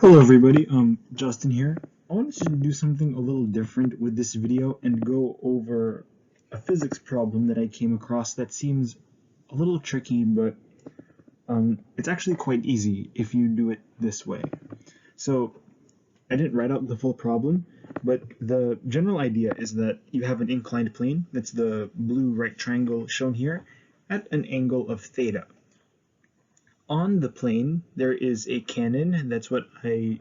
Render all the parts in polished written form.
Hello everybody, Justin here. I wanted to do something a little different with this video and go over a physics problem that I came across that seems a little tricky, but it's actually quite easy if you do it this way. So I didn't write out the full problem, but the general idea is that you have an inclined plane, that's the blue right triangle shown here, at an angle of theta. On the plane, there is a cannon. That's what I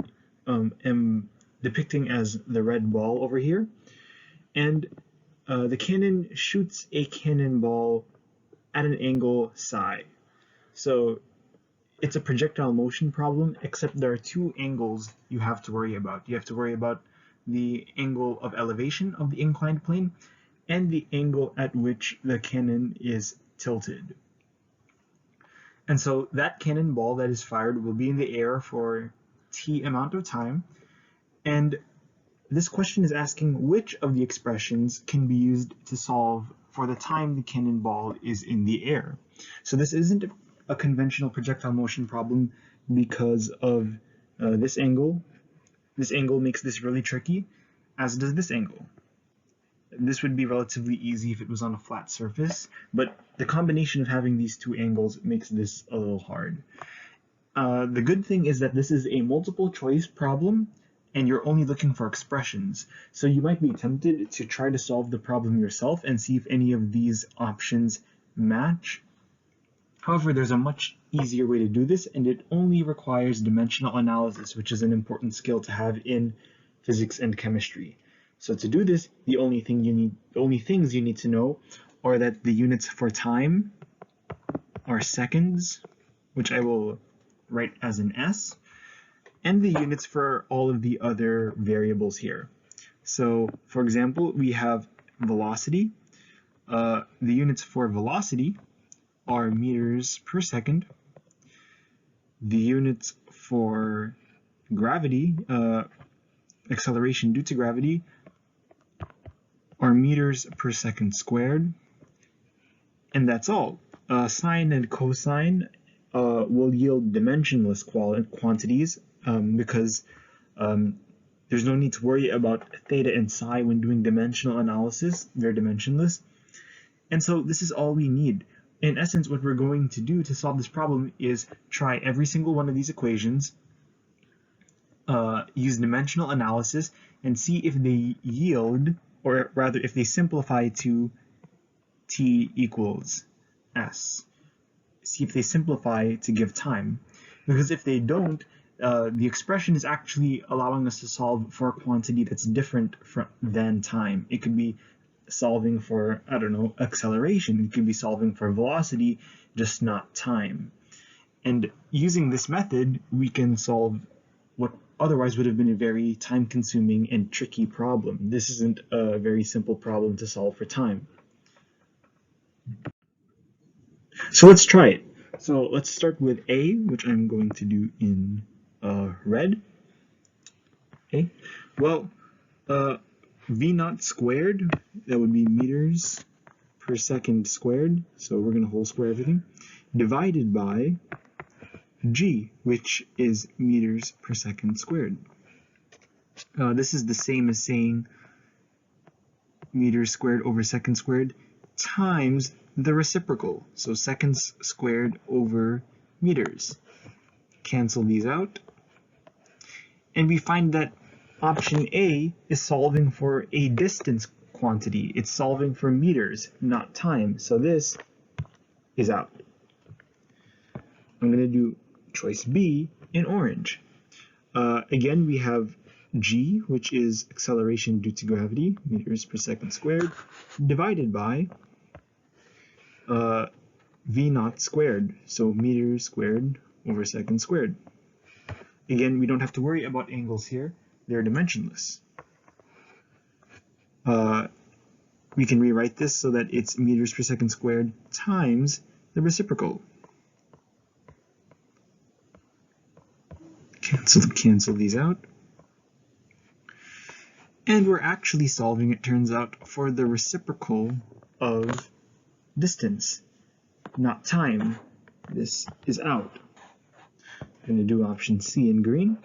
am depicting as the red ball over here. And the cannon shoots a cannonball at an angle psi. So it's a projectile motion problem, except there are two angles you have to worry about. You have to worry about the angle of elevation of the inclined plane and the angle at which the cannon is tilted. And so that cannonball that is fired will be in the air for t amount of time. And this question is asking which of the expressions can be used to solve for the time the cannonball is in the air. So this isn't a conventional projectile motion problem because of this angle. This angle makes this really tricky, as does this angle. This would be relatively easy if it was on a flat surface, but the combination of having these two angles makes this a little hard. The good thing is that this is a multiple choice problem, and you're only looking for expressions. So you might be tempted to try to solve the problem yourself and see if any of these options match. However, there's a much easier way to do this, and it only requires dimensional analysis, which is an important skill to have in physics and chemistry. So to do this, the only things you need to know are that the units for time are seconds, which I will write as an S, and the units for all of the other variables here. So for example, we have velocity. The units for velocity are meters per second. The units for gravity, acceleration due to gravity, are meters per second squared, and that's all. Sine and cosine will yield dimensionless quantities because there's no need to worry about theta and psi when doing dimensional analysis. They're dimensionless. And so this is all we need. In essence, what we're going to do to solve this problem is try every single one of these equations, use dimensional analysis, and see if they yield, or rather if they simplify to t equals s. See if they simplify to give time. Because if they don't, the expression is actually allowing us to solve for a quantity that's different than time. It could be solving for, I don't know, acceleration. It could be solving for velocity, just not time. And using this method, we can solve what otherwise would have been a very time-consuming and tricky problem. This isn't a very simple problem to solve for time. So let's try it. So let's start with A, which I'm going to do in red. Okay. Well, V naught squared, that would be meters per second squared. So we're going to whole square everything, divided by G, which is meters per second squared. This is the same as saying meters squared over seconds squared times the reciprocal, so seconds squared over meters. Cancel these out, and we find that option A is solving for a distance quantity. It's solving for meters, not time, so this is out. I'm going to do choice B in orange. Again, we have G, which is acceleration due to gravity, meters per second squared, divided by V naught squared, so meters squared over seconds squared. Again, we don't have to worry about angles here. They're dimensionless. We can rewrite this so that it's meters per second squared times the reciprocal. Cancel these out. And we're actually solving, it turns out, for the reciprocal of distance, not time. This is out. I'm going to do option C in green.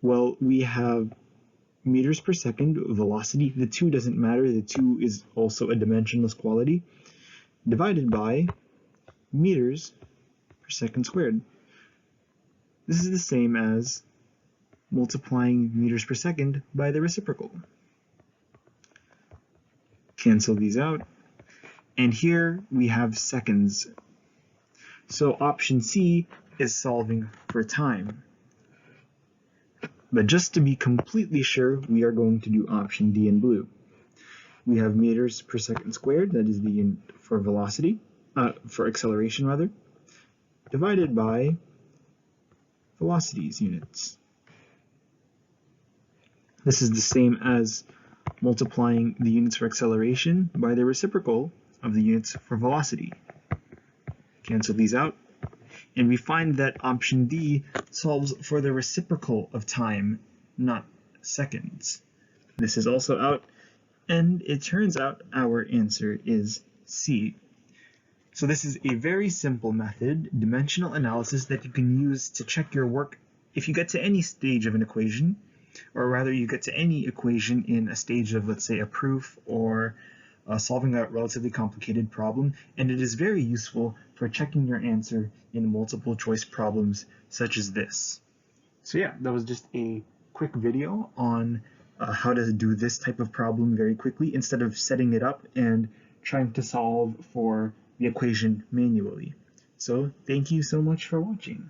Well, we have meters per second velocity. The 2 doesn't matter. The 2 is also a dimensionless quantity, divided by meters per second squared. This is the same as multiplying meters per second by the reciprocal. Cancel these out. And here we have seconds. So option C is solving for time. But just to be completely sure, we are going to do option D in blue. We have meters per second squared, that is the unit for velocity, for acceleration rather, divided by velocities units. This is the same as multiplying the units for acceleration by the reciprocal of the units for velocity. Cancel these out, and we find that option D solves for the reciprocal of time, not seconds. This is also out, and it turns out our answer is C. So this is a very simple method, dimensional analysis, that you can use to check your work if you get to any stage of an equation, or rather you get to any equation in a stage of, let's say, a proof or solving a relatively complicated problem, and it is very useful for checking your answer in multiple choice problems such as this. So yeah, that was just a quick video on how to do this type of problem very quickly instead of setting it up and trying to solve for the equation manually. So thank you so much for watching.